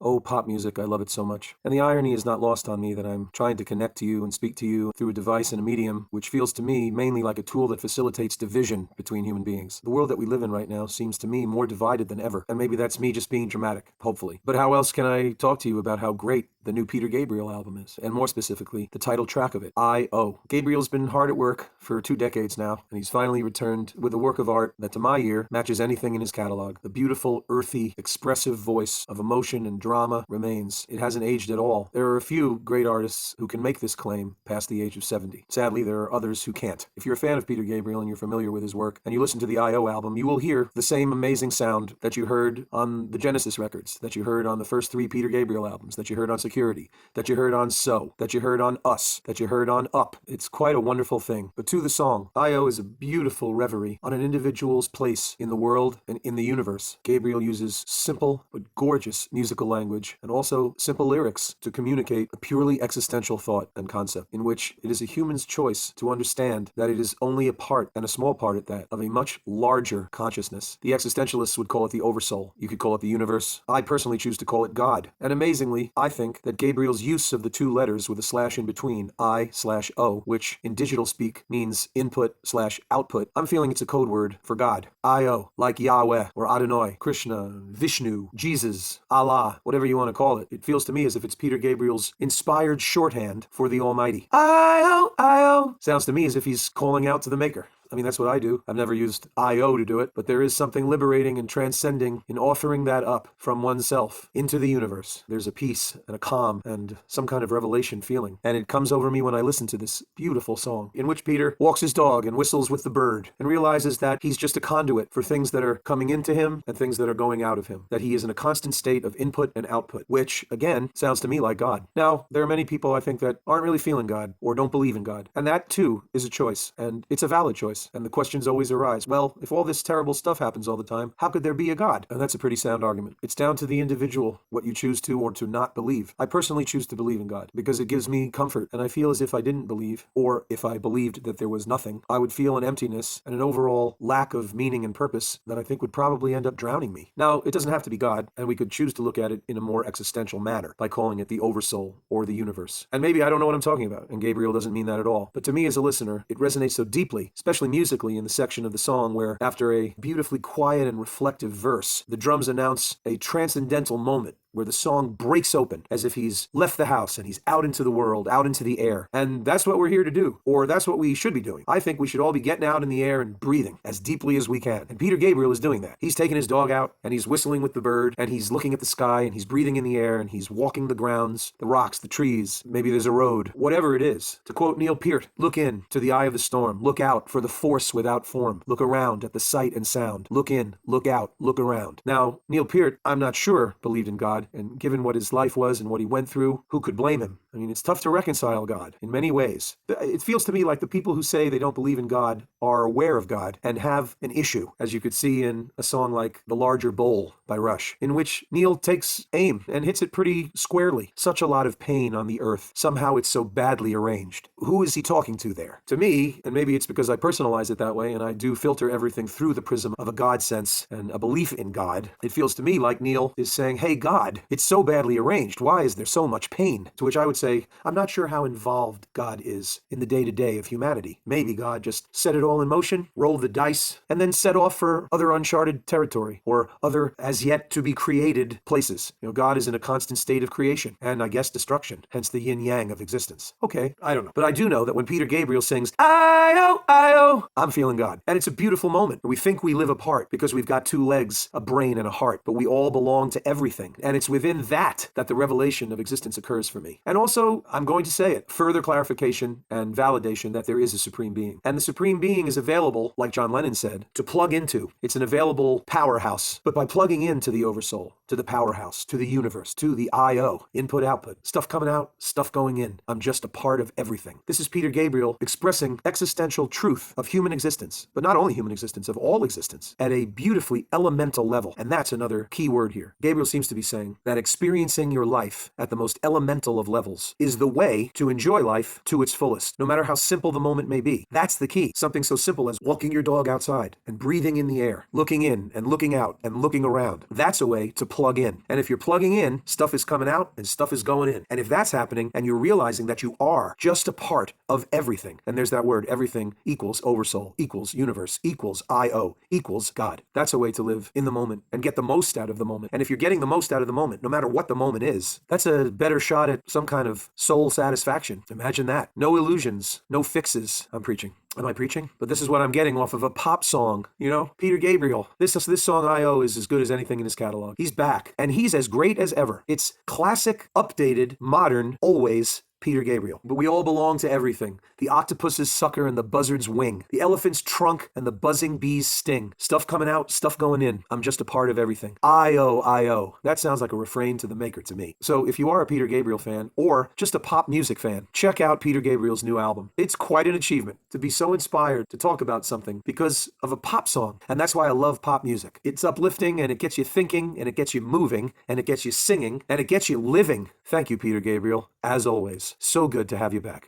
Oh, pop music, I love it so much. And the irony is not lost on me that I'm trying to connect to you and speak to you through a device and a medium which feels to me mainly like a tool that facilitates division between human beings. The world that we live in right now seems to me more divided than ever, and maybe that's me just being dramatic, hopefully. But how else can I talk to you about how great the new Peter Gabriel album is, and more specifically, the title track of it, I.O. Gabriel's been hard at work for 2 decades now, and he's finally returned with a work of art that, to my ear, matches anything in his catalog. The beautiful, earthy, expressive voice of emotion and drama remains. It hasn't aged at all. There are a few great artists who can make this claim past the age of 70. Sadly, there are others who can't. If you're a fan of Peter Gabriel and you're familiar with his work, and you listen to the I.O. album, you will hear the same amazing sound that you heard on the Genesis records, that you heard on the first 3 Peter Gabriel albums, that you heard on Security, that you heard on So, that you heard on Us, that you heard on Up. It's quite a wonderful thing. But to the song, I.O. is a beautiful reverie on an individual's place in the world and in the universe. Gabriel uses simple but gorgeous musical language and also simple lyrics to communicate a purely existential thought and concept, in which it is a human's choice to understand that it is only a part, and a small part at that, of a much larger consciousness. The existentialists would call it the oversoul. You could call it the universe. I personally choose to call it God. And amazingly, I think that Gabriel's use of the 2 letters with a slash in between, I/O, which in digital speak means input/output, I'm feeling it's a code word for God. I-O, like Yahweh or Adonai, Krishna, Vishnu, Jesus, Allah, whatever you want to call it. It feels to me as if it's Peter Gabriel's inspired shorthand for the Almighty. I-O, I-O. Sounds to me as if he's calling out to the Maker. I mean, that's what I do. I've never used I.O. to do it, but there is something liberating and transcending in offering that up from oneself into the universe. There's a peace and a calm and some kind of revelation feeling. And it comes over me when I listen to this beautiful song, in which Peter walks his dog and whistles with the bird and realizes that he's just a conduit for things that are coming into him and things that are going out of him. That he is in a constant state of input and output, which, again, sounds to me like God. Now, there are many people, I think, that aren't really feeling God or don't believe in God. And that, too, is a choice. And it's a valid choice. And the questions always arise, well, if all this terrible stuff happens all the time, how could there be a God? And that's a pretty sound argument. It's down to the individual what you choose to or to not believe. I personally choose to believe in God because it gives me comfort, and I feel as if I didn't believe, or if I believed that there was nothing, I would feel an emptiness and an overall lack of meaning and purpose that I think would probably end up drowning me. Now, it doesn't have to be God, and we could choose to look at it in a more existential manner by calling it the oversoul or the universe. And maybe I don't know what I'm talking about, and Gabriel doesn't mean that at all. But to me as a listener, it resonates so deeply, especially musically, in the section of the song where, after a beautifully quiet and reflective verse, the drums announce a transcendental moment where the song breaks open as if he's left the house and he's out into the world, out into the air. And that's what we're here to do, or that's what we should be doing. I think we should all be getting out in the air and breathing as deeply as we can. And Peter Gabriel is doing that. He's taking his dog out and he's whistling with the bird and he's looking at the sky and he's breathing in the air and he's walking the grounds, the rocks, the trees, maybe there's a road, whatever it is. To quote Neil Peart, look in to the eye of the storm, look out for the force without form, look around at the sight and sound, look in, look out, look around. Now, Neil Peart, I'm not sure, believed in God, and given what his life was and what he went through, who could blame him? I mean, it's tough to reconcile God in many ways. It feels to me like the people who say they don't believe in God are aware of God and have an issue, as you could see in a song like The Larger Bowl by Rush, in which Neil takes aim and hits it pretty squarely. Such a lot of pain on the earth. Somehow it's so badly arranged. Who is he talking to there? To me, and maybe it's because I personalize it that way and I do filter everything through the prism of a God sense and a belief in God, it feels to me like Neil is saying, hey God, it's so badly arranged. Why is there so much pain? To which I would say, I'm not sure how involved God is in the day-to-day of humanity. Maybe God just set it all in motion, rolled the dice, and then set off for other uncharted territory or other as yet to be created places. God is in a constant state of creation and I guess destruction, hence the yin-yang of existence. Okay, I don't know. But I do know that when Peter Gabriel sings, I-O, I-O, I'm feeling God. And it's a beautiful moment. We think we live apart because we've got 2 legs, a brain, and a heart, but we all belong to everything. And it's within that the revelation of existence occurs for me. And also, I'm going to say it, further clarification and validation that there is a supreme being. And the supreme being is available, like John Lennon said, to plug into. It's an available powerhouse. But by plugging into the oversoul, to the powerhouse, to the universe, to the I-O, input, output, stuff coming out, stuff going in, I'm just a part of everything. This is Peter Gabriel expressing existential truth of human existence, but not only human existence, of all existence, at a beautifully elemental level. And that's another key word here. Gabriel seems to be saying, saying that experiencing your life at the most elemental of levels is the way to enjoy life to its fullest, no matter how simple the moment may be. That's the key. Something so simple as walking your dog outside and breathing in the air, looking in and looking out and looking around. That's a way to plug in. And if you're plugging in, stuff is coming out and stuff is going in. And if that's happening and you're realizing that you are just a part of everything, and there's that word, everything equals oversoul, equals universe, equals I-O, equals God. That's a way to live in the moment and get the most out of the moment. And if you're getting the most out of the moment, no matter what the moment is, that's a better shot at some kind of soul satisfaction. Imagine that. No illusions, no fixes. I'm preaching. Am I preaching? But this is what I'm getting off of a pop song, you know? Peter Gabriel. This song I.O. is as good as anything in his catalog. He's back, and he's as great as ever. It's classic, updated, modern, always Peter Gabriel. But we all belong to everything. The octopus's sucker and the buzzard's wing. The elephant's trunk and the buzzing bee's sting. Stuff coming out, stuff going in. I'm just a part of everything. I-O, I-O. That sounds like a refrain to the maker to me. So if you are a Peter Gabriel fan, or just a pop music fan, check out Peter Gabriel's new album. It's quite an achievement to be so inspired to talk about something because of a pop song. And that's why I love pop music. It's uplifting, and it gets you thinking, and it gets you moving, and it gets you singing, and it gets you living. Thank you, Peter Gabriel, as always. So good to have you back.